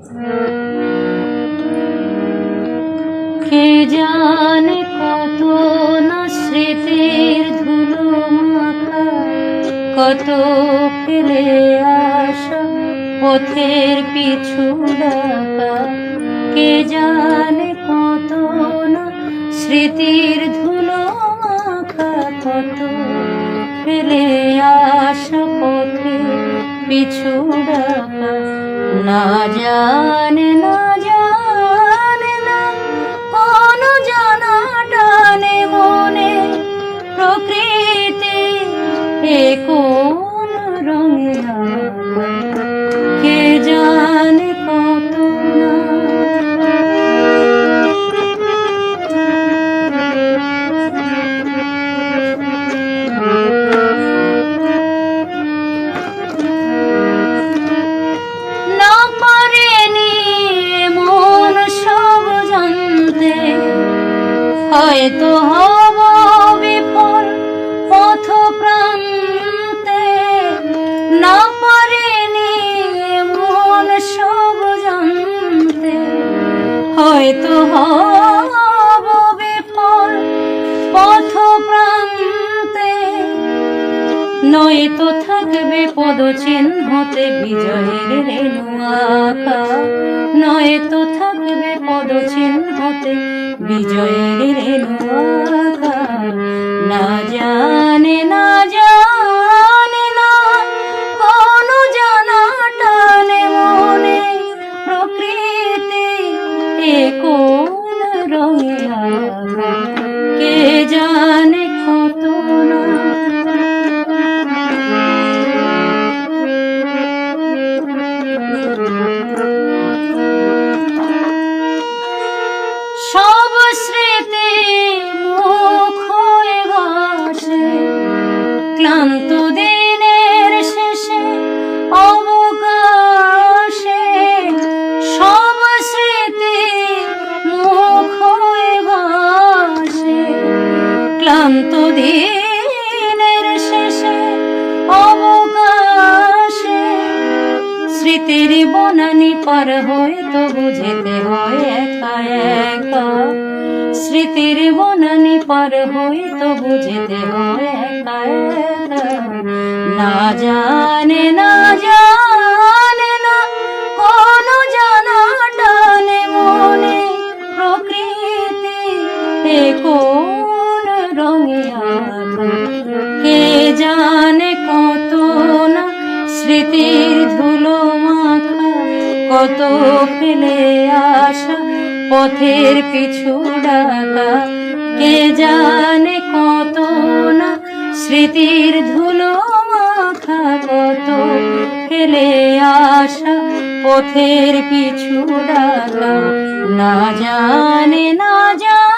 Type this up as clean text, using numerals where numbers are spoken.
কে জানে কত না স্মৃতির ধুলো মাখা, কত ফেলে আসা পথের পিছু ডাকা। কে জানে কত না স্মৃতির ধুলো মাখা, কত ফেলে আসা পথের পিছু ডাকা। না জানে না জানে না কোন জানা টানে মনে প্রকৃতি এ কোন রঙে আঁকা। কে জানে কত না। না পারেনি মন সব জানতে, হয়তো হব বিফল পথ প্রান্তে। না পারেনি মন সব জানতে, হয়তো হব বিফল পথ প্রান্তে। নয়তো থাকবে পদচিহ্নতে বিজয়ের রেণু আঁকা, নয়তো থাকবে পদচিহ্নতে বিজয়ের রেণু আঁকা। না জানে না জানে না কোন জানা টানে মনে প্রকৃতি এ কোন রঙে আঁকা। কে জানে কত না। সব স্মৃতি মুখ হয়ে ভাসে ক্লান্ত দিনের শেষে অবকাশে। সব স্মৃতি মুখ হয়ে ভাসে ক্লান্ত দিনের শেষে অবকাশে। স্মৃতির বনানি পার হয়ে তো বুঝতে হয় একা একা। স্মৃতির বনানি পার হয়ে তো বুঝতে হয় একা একা। না জানে না জানে না কোন জানা টানে মনে প্রকৃতি এ কোন রঙে আঁকা। কে জানে কত না স্মৃতির ধুলো মাখা, কত ফেলে আসা পথের পিছু ডাকা। কে জানে কত না স্মৃতির ধুলো মাখা, কত ফেলে আসা পথের পিছু ডাকা। না জানে না জানে